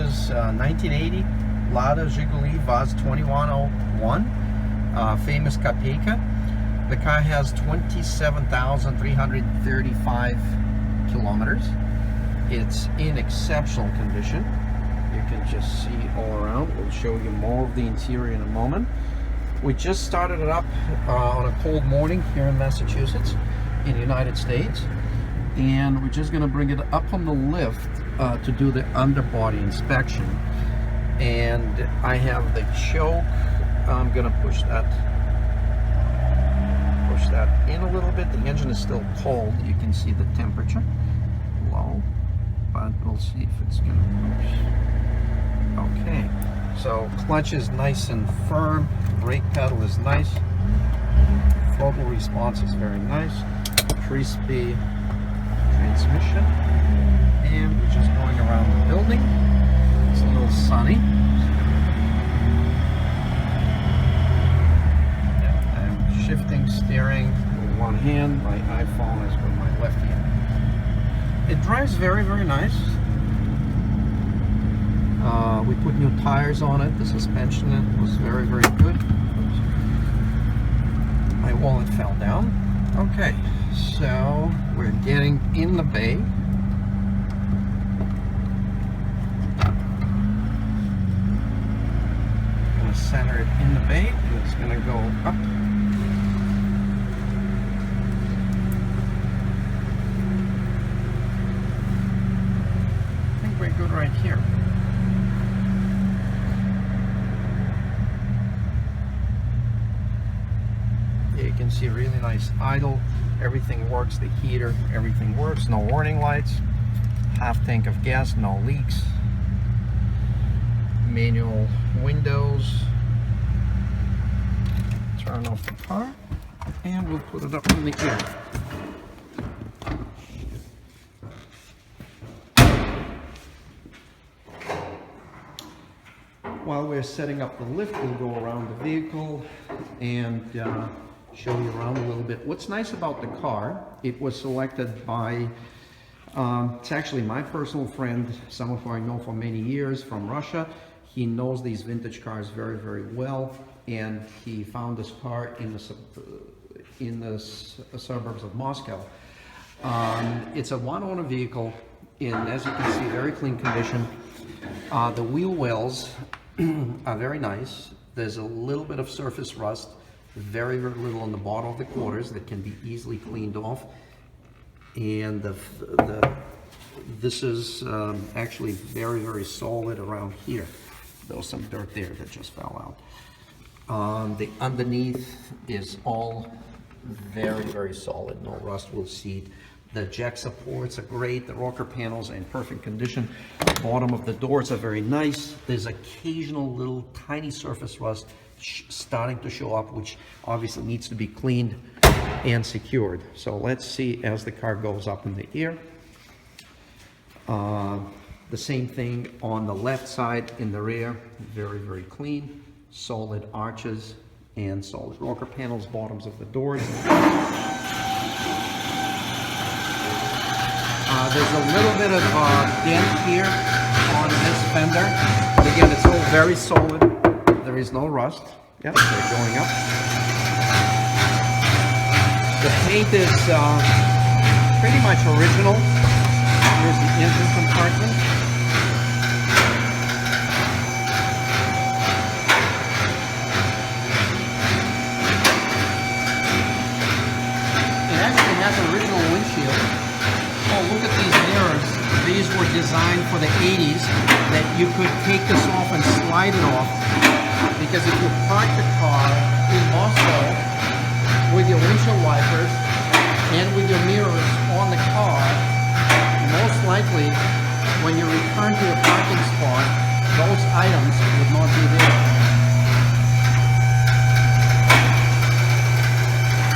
is 1980 Lada Zhiguli Vaz 2101, famous Kopeyka. The car has 27,335 kilometers. It's in exceptional condition. You can just see all around. We'll show you more of the interior in a moment. We just started it up on a cold morning here in Massachusetts, in the United States. And we're just gonna bring it up on the lift to do the underbody inspection. And I have the choke. I'm gonna push that in a little bit. The engine is still cold. You can see the temperature low, but we'll see if it's gonna push. Okay, so clutch is nice and firm. Brake pedal is nice. Throttle response is very nice. 3-speed transmission. And we're just going around the building. It's a little sunny. I'm shifting steering with one hand. My iPhone is with my left hand. It drives very, very nice. We put new tires on it. The suspension was very, very good. Oops. My wallet fell down. Okay, so we're getting in the bay. I'm going to center it in the bay, and it's going to go up. I think we're good right here. You can see really nice idle. Everything works. The heater, everything works. No warning lights. Half tank of gas, no leaks. Manual windows. Turn off the car, and we'll put it up in the air. While we're setting up the lift, we'll go around the vehicle and show you around a little bit. What's nice about the car, it was selected by, it's actually my personal friend, someone who I know for many years from Russia. He knows these vintage cars very, very well, and he found this car in the suburbs of Moscow. It's a one-owner vehicle, and as you can see, very clean condition. The wheel wells are very nice. There's a little bit of surface rust, very, very little on the bottom of the quarters that can be easily cleaned off. And this is actually very, very solid around here. There was some dirt there that just fell out. The underneath is all very, very solid. No rust will seat. The jack supports are great. The rocker panels are in perfect condition. The bottom of the doors are very nice. There's occasional little tiny surface rust starting to show up, which obviously needs to be cleaned and secured. So let's see as the car goes up in the air. The same thing on the left side in the rear. Very, very clean. Solid arches and solid rocker panels, bottoms of the doors. There's a little bit of dent here on this fender. But again, it's all very solid. There is no rust. Yep, they're going up. The paint is pretty much original. Here's the engine compartment. It actually has an original windshield. Oh, look at these mirrors. These were designed for the 80s, that you could take this off and slide it off. Because if you park the car in Moscow with your windshield wipers and with your mirrors on the car, most likely when you return to your parking spot, those items would not be there.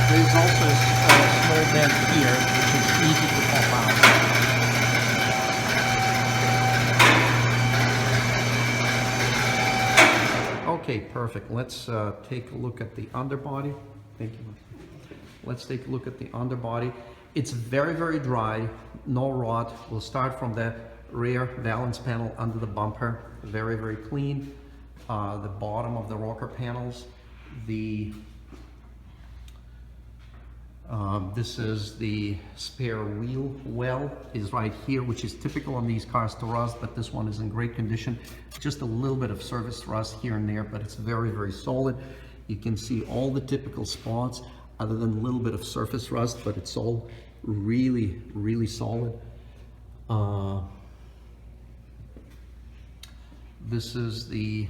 There's also a small dent here, which is easy to pop out. Okay, perfect. Let's take a look at the underbody. Thank you. Let's take a look at the underbody. It's very, very dry, no rot. We'll start from the rear valance panel under the bumper, very, very clean. The bottom of the rocker panels, this is the spare wheel well is right here, which is typical on these cars to rust, but this one is in great condition. Just a little bit of surface rust here and there, but it's very, very solid. You can see all the typical spots other than a little bit of surface rust, but it's all really, really solid. This is the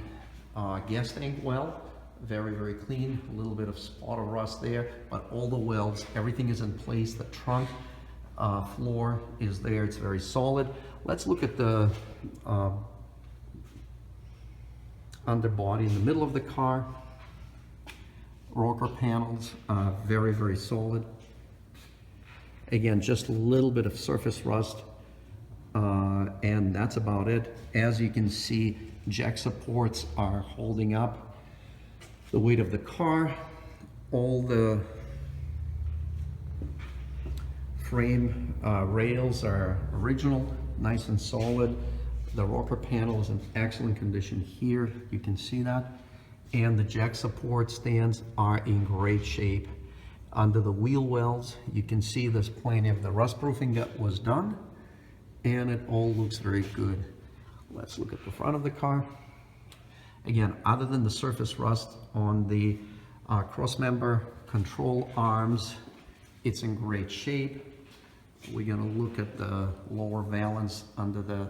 gas tank well, very, very clean. A little bit of spot of rust there, but all the welds, everything is in place. The trunk floor is there, it's very solid. Let's look at the underbody in the middle of the car. Rocker panels, very, very solid. Again, just a little bit of surface rust, and that's about it. As you can see, jack supports are holding up the weight of the car. All the frame rails are original, nice and solid. The rocker panel is in excellent condition here, you can see that. And the jack support stands are in great shape. Under the wheel wells, you can see there's plenty of the rust proofing that was done, and it all looks very good. Let's look at the front of the car. Again, other than the surface rust on the cross member control arms, it's in great shape. We're gonna look at the lower valance under the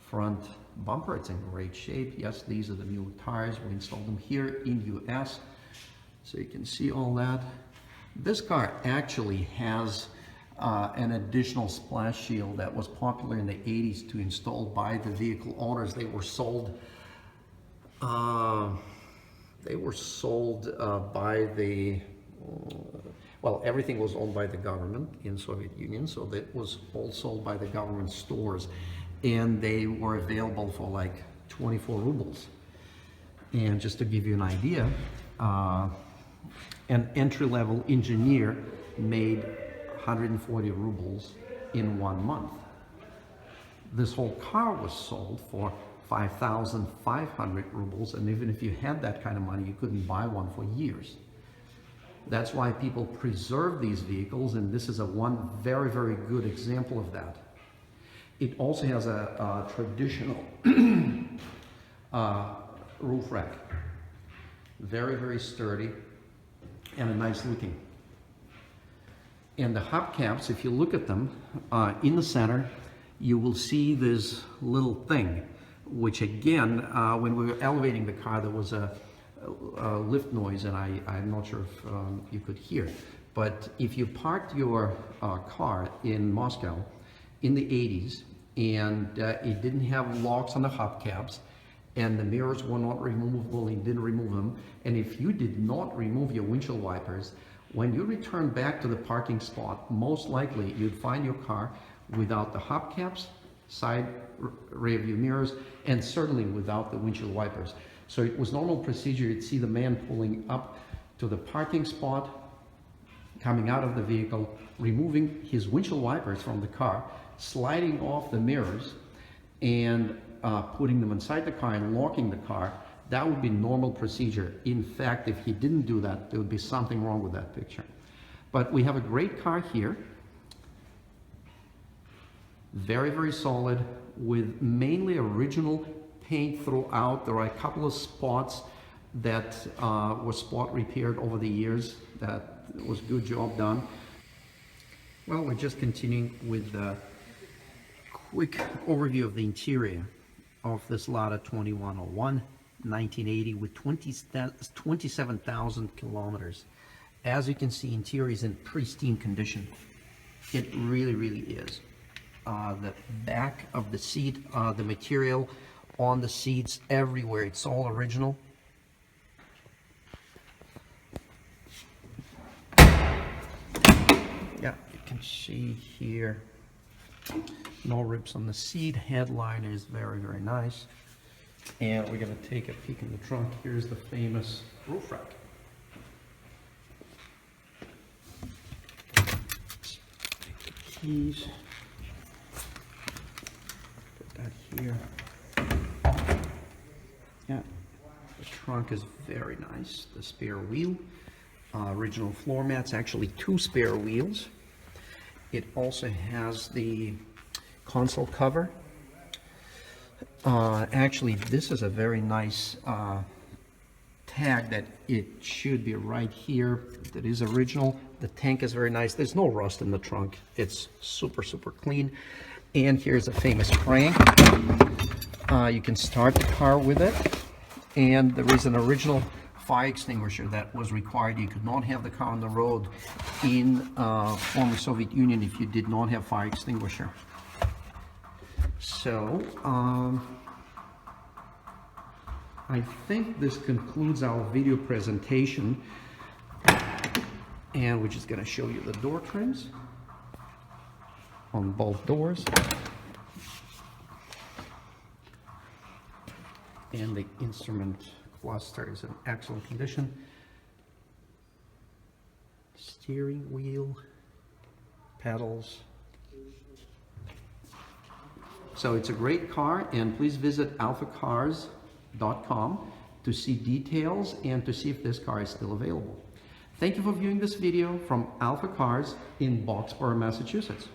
front bumper. It's in great shape. Yes, these are the new tires. We installed them here in US, so you can see all that. This car actually has an additional splash shield that was popular in the 80s to install by the vehicle owners. They were sold by the well, everything was owned by the government in Soviet Union, so that was all sold by the government stores, and they were available for like 24 rubles. And just to give you an idea, an entry-level engineer made 140 rubles in 1 month. This whole car was sold for 5,500 rubles, and even if you had that kind of money, you couldn't buy one for years. That's why people preserve these vehicles, and this is one very, very good example of that. It also has a traditional roof rack. Very, very sturdy and a nice looking. And the hubcaps, if you look at them, in the center, you will see this little thing, which again, when we were elevating the car, there was a lift noise, and I'm not sure if you could hear. But if you parked your car in Moscow in the 80s, and it didn't have locks on the hubcaps, and the mirrors were not removable, and you didn't remove them, and if you did not remove your windshield wipers, when you return back to the parking spot, most likely you'd find your car without the hubcaps, side rear view mirrors, and certainly without the windshield wipers. So it was normal procedure. You'd see the man pulling up to the parking spot, coming out of the vehicle, removing his windshield wipers from the car, sliding off the mirrors, and putting them inside the car and locking the car. That would be normal procedure. In fact, if he didn't do that, there would be something wrong with that picture. But we have a great car here. Very, very solid, with mainly original paint throughout. There are a couple of spots that were spot repaired over the years. That was a good job done. Well, we're just continuing with a quick overview of the interior of this Lada 2101 1980 with 27,000 kilometers. As you can see, interior is in pristine condition. It really, really is. The back of the seat, the material on the seats everywhere, it's all original. Yeah, you can see here, no rips on the seat. Headliner is very, very nice. And we're going to take a peek in the trunk. Here's the famous roof rack. Take the keys. trunk is very nice. The spare wheel, original floor mats, actually 2 spare wheels. It also has the console cover. Actually, this is a very nice tag that it should be right here. That is original. The tank is very nice. There's no rust in the trunk. It's super, super clean. And here's a famous crank. You can start the car with it. And there is an original fire extinguisher that was required. You could not have the car on the road in former Soviet Union if you did not have fire extinguisher. So, I think this concludes our video presentation, and we're just going to show you the door trims on both doors, and the instrument cluster is in excellent condition. Steering wheel, pedals. So it's a great car, and please visit AlphaCars.com to see details and to see if this car is still available. Thank you for viewing this video from AlphaCars in Boxborough, Massachusetts.